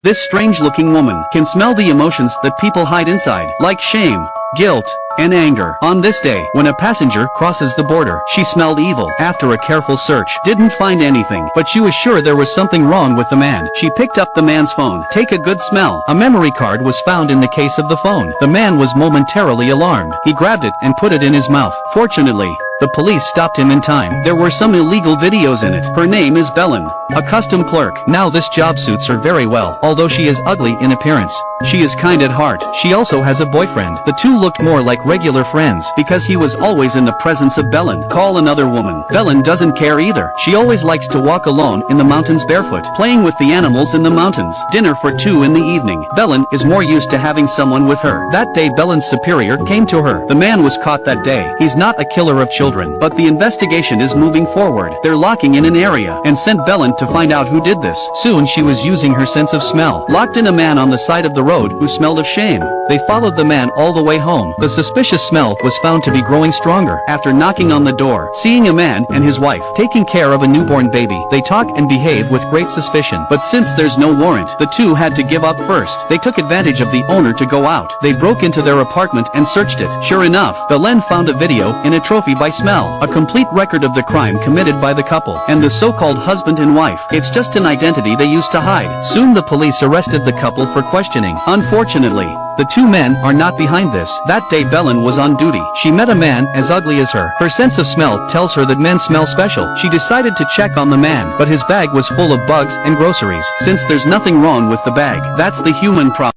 This strange-looking woman can smell the emotions that people hide inside, like shame, guilt, and anger. On this day, when a passenger crosses the border, she smelled evil. After a careful search, didn't find anything, but she was sure there was something wrong with the man. She picked up the man's phone. Take a good smell. A memory card was found in the case of the phone. The man was momentarily alarmed. He grabbed it and put it in his mouth. Fortunately, the police stopped him in time. There were some illegal videos in it. Her name is Belen, a custom clerk. Now this job suits her very well. Although she is ugly in appearance, she is kind at heart. She also has a boyfriend. The two looked more like regular friends because he was always in the presence of Belen. Call another woman. Belen doesn't care either. She always likes to walk alone in the mountains barefoot, playing with the animals in the mountains. Dinner for 2 in the evening. Belen is more used to having someone with her. That day Belen's superior came to her. The man was caught that day. He's not a killer of children, but the investigation is moving forward. They're locking in an area and sent Belen to find out who did this. Soon she was using her sense of smell. Locked in a man on the side of the road who smelled of shame. They followed the man all the way home. The suspicious smell was found to be growing stronger. After knocking on the door, seeing a man and his wife taking care of a newborn baby, they talk and behave with great suspicion. But since there's no warrant, the two had to give up first. They took advantage of the owner to go out. They broke into their apartment and searched it. Sure enough, Belen found a video in a trophy by smell. A complete record of the crime committed by the couple and the so-called husband and wife. It's just an identity they used to hide. Soon the police arrested the couple for questioning. Unfortunately, the two men are not behind this. That day Belen was on duty. She met a man as ugly as her. Her sense of smell tells her that men smell special. She decided to check on the man, but his bag was full of bugs and groceries. Since there's nothing wrong with the bag, that's the human problem.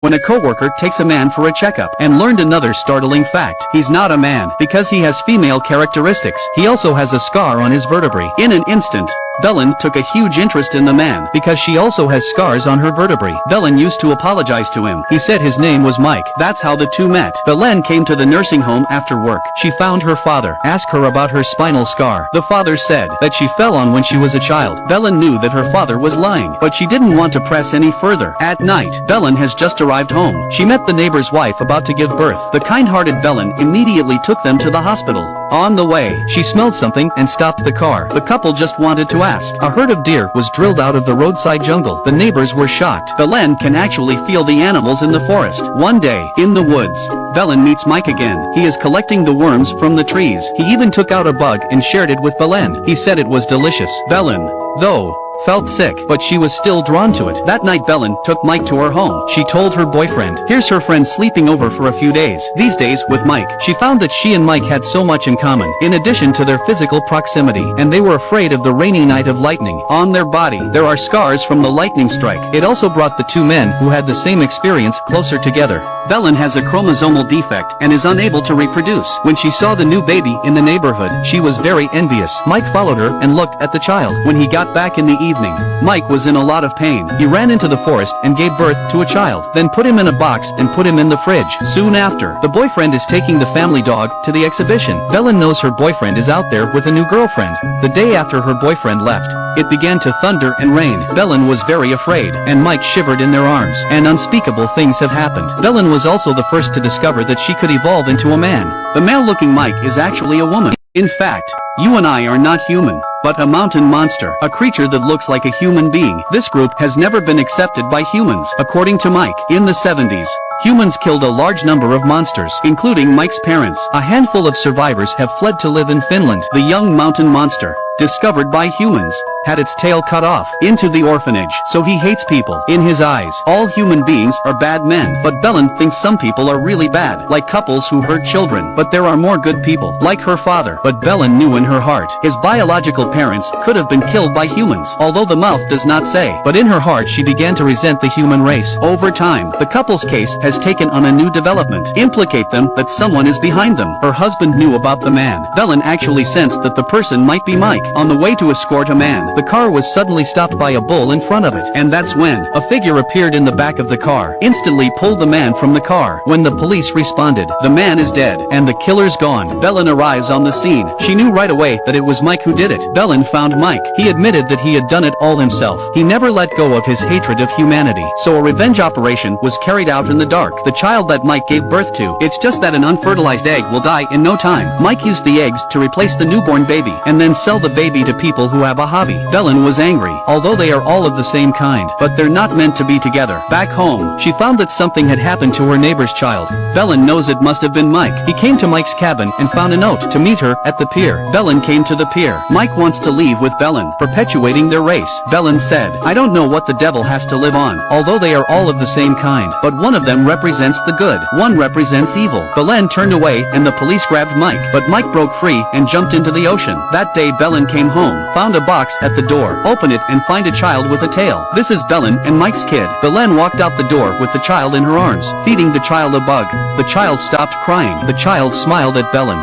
When a coworker takes a man for a checkup and learned another startling fact. He's not a man because he has female characteristics. He also has a scar on his vertebrae. In an instant, Belen took a huge interest in the man because she also has scars on her vertebrae. Belen used to apologize to him. He said his name was Mike. That's how the two met. Belen came to the nursing home after work. She found her father. Asked her about her spinal scar. The father said that she fell on when she was a child. Belen knew that her father was lying, but she didn't want to press any further. At night, Belen has just arrived home. She met the neighbor's wife about to give birth. The kind-hearted Belen immediately took them to the hospital. On the way, she smelled something and stopped the car. The couple just wanted to ask. A herd of deer was drilled out of the roadside jungle. The neighbors were shocked. Belen can actually feel the animals in the forest. One day, in the woods, Belen meets Mike again. He is collecting the worms from the trees. He even took out a bug and shared it with Belen. He said it was delicious. Belen, though, felt sick, but she was still drawn to it. That night Belen took Mike to her home. She told her boyfriend, here's her friend sleeping over for a few days. These days, with Mike, she found that she and Mike had so much in common, in addition to their physical proximity, and they were afraid of the rainy night of lightning. On their body, there are scars from the lightning strike. It also brought the two men who had the same experience closer together. Belen has a chromosomal defect and is unable to reproduce. When she saw the new baby in the neighborhood, she was very envious. Mike followed her and looked at the child. When he got back in the evening, Mike was in a lot of pain. He ran into the forest and gave birth to a child, then put him in a box and put him in the fridge. Soon after, the boyfriend is taking the family dog to the exhibition. Belen knows her boyfriend is out there with a new girlfriend. The day after her boyfriend left, it began to thunder and rain. Belen was very afraid, and Mike shivered in their arms, and unspeakable things have happened. Belen was also the first to discover that she could evolve into a man. The male-looking Mike is actually a woman. In fact, you and I are not human, but a mountain monster, a creature that looks like a human being. This group has never been accepted by humans. According to Mike, in the 70s, humans killed a large number of monsters, including Mike's parents. A handful of survivors have fled to live in Finland. The young mountain monster, discovered by humans, had its tail cut off into the orphanage. So he hates people. In his eyes, all human beings are bad men. But Belen thinks some people are really bad, like couples who hurt children. But there are more good people, like her father. But Belen knew in her heart, his biological parents could have been killed by humans, although the mouth does not say. But in her heart she began to resent the human race. Over time, the couple's case has taken on a new development. Implicate them that someone is behind them. Her husband knew about the man. Belen actually sensed that the person might be Mike. On the way to escort a man, the car was suddenly stopped by a bull in front of it. And that's when a figure appeared in the back of the car, instantly pulled the man from the car. When the police responded, the man is dead, and the killer's gone. Belen arrives on the scene. She knew right away that it was Mike who did it. Belen found Mike. He admitted that he had done it all himself. He never let go of his hatred of humanity. So a revenge operation was carried out in the dark. The child that Mike gave birth to, it's just that an unfertilized egg will die in no time. Mike used the eggs to replace the newborn baby, and then sell the baby to people who have a hobby. Belen was angry, although they are all of the same kind, but they're not meant to be together. Back home, she found that something had happened to her neighbor's child. Belen knows it must have been Mike. He came to Mike's cabin and found a note to meet her at the pier. Belen came to the pier. Mike wants to leave with Belen, perpetuating their race. Belen said, I don't know what the devil has to live on, although they are all of the same kind, but one of them represents the good, one represents evil. Belen turned away and the police grabbed Mike, but Mike broke free and jumped into the ocean. That day Belen came home, found a box at the door, opened it and find a child with a tail. This is Belen and Mike's kid. Belen walked out the door with the child in her arms, feeding the child a bug. The child stopped crying. The child smiled at Belen.